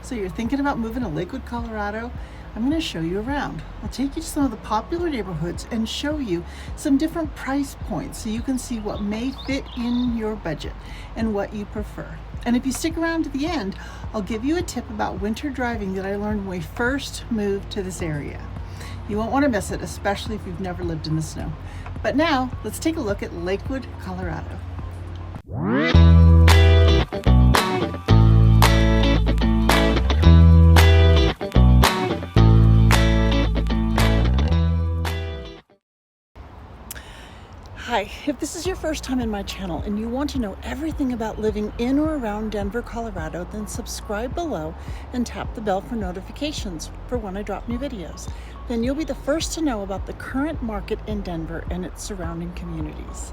So you're thinking about moving to Lakewood, Colorado? I'm going to show you around. I'll take you to some of the popular neighborhoods and show you some different price points so you can see what may fit in your budget and what you prefer. And if you stick around to the end, I'll give you a tip about winter driving that I learned when we first moved to this area. You won't want to miss it, especially if you've never lived in the snow. But now, let's take a look at Lakewood, Colorado. Hi, if this is your first time in my channel and you want to know everything about living in or around Denver, Colorado, then subscribe below and tap the bell for notifications for when I drop new videos. Then you'll be the first to know about the current market in Denver and its surrounding communities.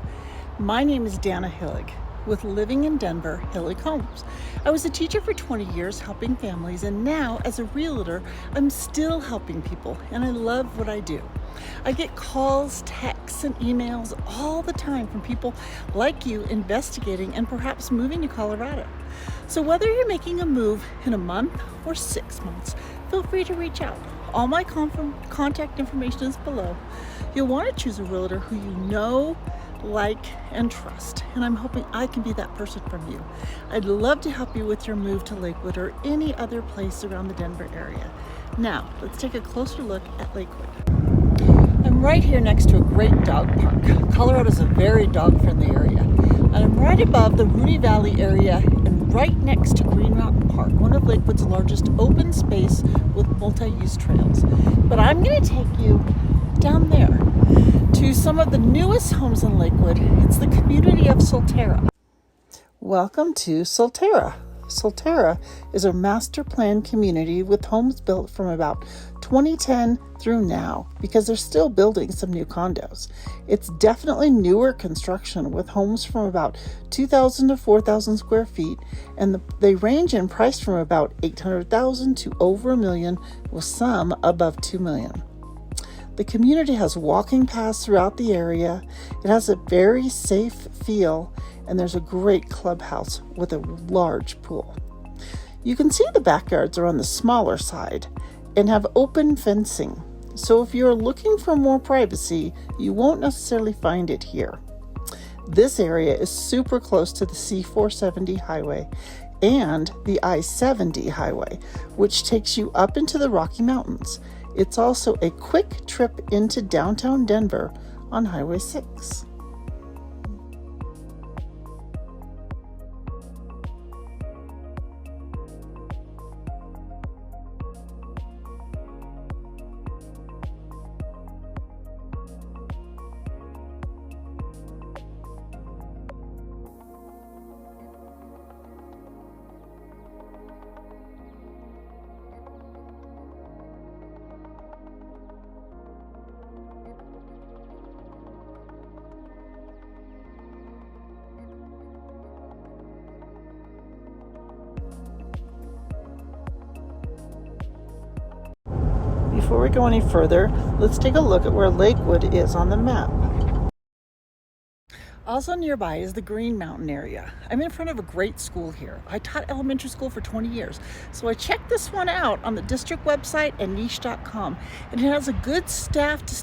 My name is Dana Hillig with Living in Denver, Hillig Homes. I was a teacher for 20 years helping families, and now as a realtor, I'm still helping people, and I love what I do. I get calls, texts, and emails all the time from people like you investigating and perhaps moving to Colorado. So whether you're making a move in a month or 6 months, feel free to reach out. All my contact information is below. You'll want to choose a realtor who you know, like, and trust, and I'm hoping I can be that person from you. I'd love to help you with your move to Lakewood or any other place around the Denver area. Now, let's take a closer look at Lakewood. I'm right here next to a great dog park. Colorado's a very dog-friendly area. And I'm right above the Rudy Valley area and right next to Green Mountain Park, one of Lakewood's largest open space with multi-use trails. But I'm going to take you down there to some of the newest homes in Lakewood. It's the community of Solterra. Welcome to Solterra. Solterra is a master plan community with homes built from about 2010 through now, because they're still building some new condos. It's definitely newer construction with homes from about 2,000 to 4,000 square feet, and they range in price from about $800,000 to over $1 million, with some above $2 million. The community has walking paths throughout the area. It has a very safe feel, and there's a great clubhouse with a large pool. You can see the backyards are on the smaller side and have open fencing. So if you're looking for more privacy, you won't necessarily find it here. This area is super close to the C-470 highway and the I-70 highway, which takes you up into the Rocky Mountains. It's also a quick trip into downtown Denver on Highway 6. Before we go any further, let's take a look at where Lakewood is on the map. Also nearby is the Green Mountain area. I'm in front of a great school here. I taught elementary school for 20 years, so I checked this one out on the district website and niche.com, and it has a good staff to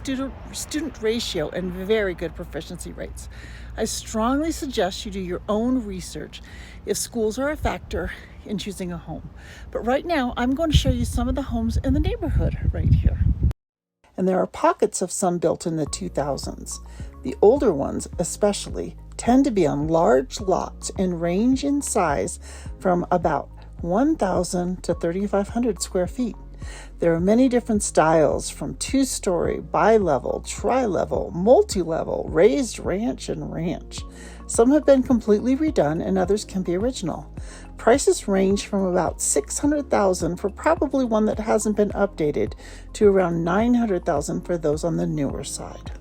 student ratio and very good proficiency rates. I strongly suggest you do your own research if schools are a factor in choosing a home. But right now, I'm going to show you some of the homes in the neighborhood right here. And there are pockets of some built in the 2000s. The older ones, especially, tend to be on large lots and range in size from about 1,000 to 3,500 square feet. There are many different styles, from two-story, bi-level, tri-level, multi-level, raised ranch, and ranch. Some have been completely redone and others can be original. Prices range from about $600,000 for probably one that hasn't been updated to around $900,000 for those on the newer side.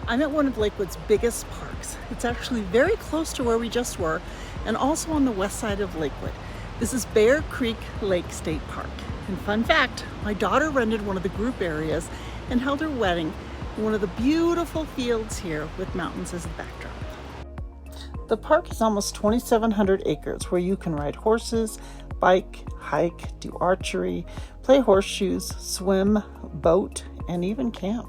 I'm at one of Lakewood's biggest parks. It's actually very close to where we just were, and also on the west side of Lakewood. This is Bear Creek Lake State Park. And fun fact, my daughter rented one of the group areas and held her wedding in one of the beautiful fields here with mountains as the backdrop. The park is almost 2,700 acres where you can ride horses, bike, hike, do archery, play horseshoes, swim, boat, and even camp.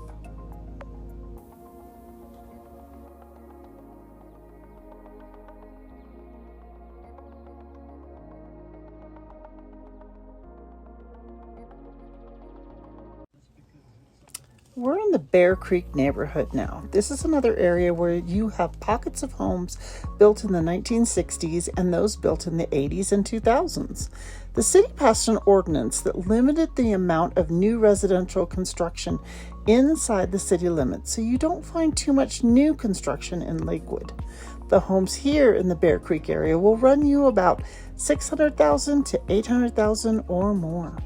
We're in the Bear Creek neighborhood now. This is another area where you have pockets of homes built in the 1960s and those built in the 80s and 2000s. The city passed an ordinance that limited the amount of new residential construction inside the city limits, so you don't find too much new construction in Lakewood. The homes here in the Bear Creek area will run you about $600,000 to $800,000 or more.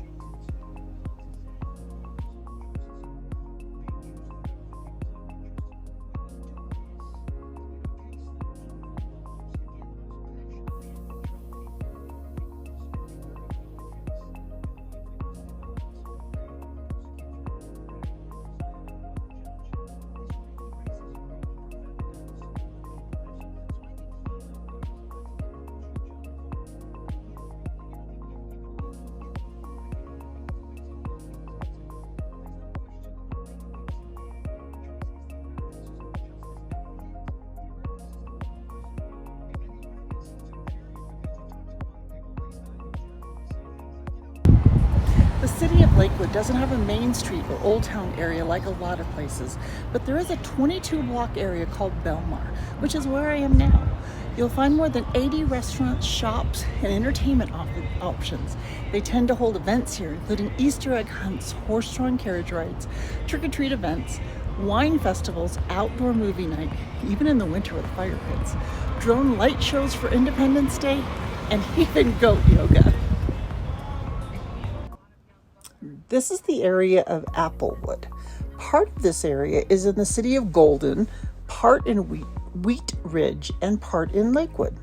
The city of Lakewood doesn't have a main street or old town area like a lot of places, but there is a 22-block area called Belmar, which is where I am now. You'll find more than 80 restaurants, shops, and entertainment options. They tend to hold events here, including Easter egg hunts, horse-drawn carriage rides, trick-or-treat events, wine festivals, outdoor movie night, even in the winter with fire pits, drone light shows for Independence Day, and even goat yoga. This is the area of Applewood. Part of this area is in the city of Golden, part in Wheat Ridge, and part in Lakewood.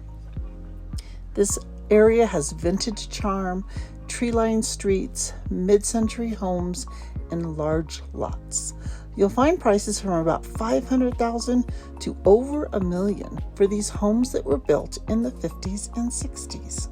This area has vintage charm, tree-lined streets, mid-century homes, and large lots. You'll find prices from about $500,000 to over $1 million for these homes that were built in the 50s and 60s.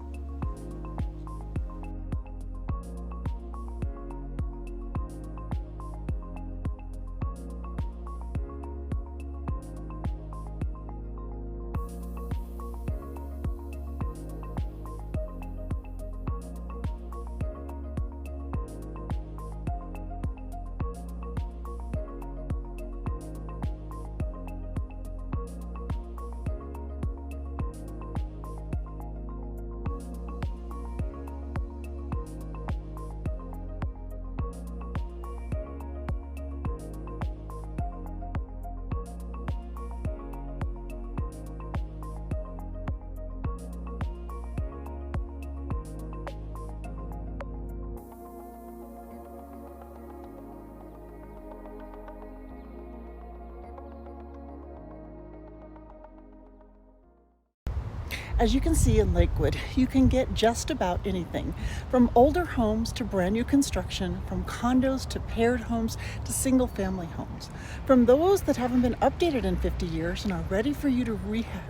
As you can see in Lakewood, you can get just about anything, from older homes to brand new construction, from condos to paired homes to single family homes, from those that haven't been updated in 50 years and are ready for you to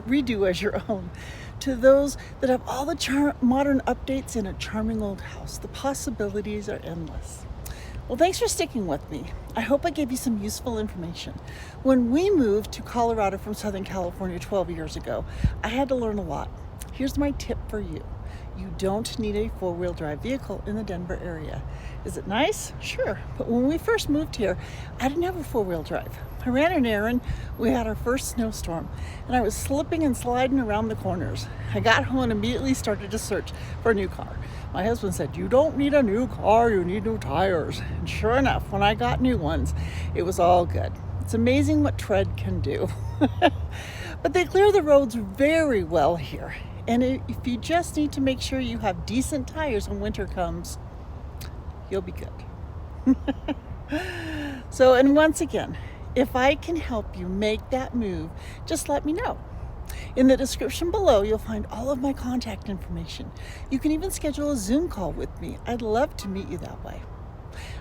redo as your own, to those that have all the modern updates in a charming old house. The possibilities are endless. Well, thanks for sticking with me. I hope I gave you some useful information. When we moved to Colorado from Southern California 12 years ago, I had to learn a lot. Here's my tip for you. You don't need a four-wheel drive vehicle in the Denver area. Is it nice? Sure. But when we first moved here, I didn't have a four-wheel drive. I ran an errand. We had our first snowstorm, and I was slipping and sliding around the corners. I got home and immediately started to search for a new car. My husband said, "You don't need a new car, you need new tires." And sure enough, when I got new ones, it was all good. It's amazing what tread can do. But they clear the roads very well here. And if you just need to make sure you have decent tires when winter comes, you'll be good. And once again, if I can help you make that move, just let me know. In the description below, you'll find all of my contact information. You can even schedule a Zoom call with me. I'd love to meet you that way.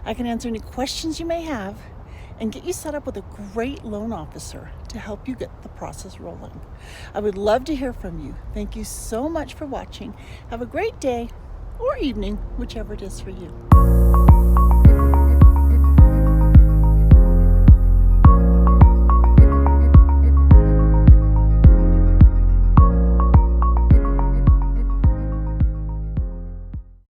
I can answer any questions you may have and get you set up with a great loan officer to help you get the process rolling. I would love to hear from you. Thank you so much for watching. Have a great day or evening, whichever it is for you.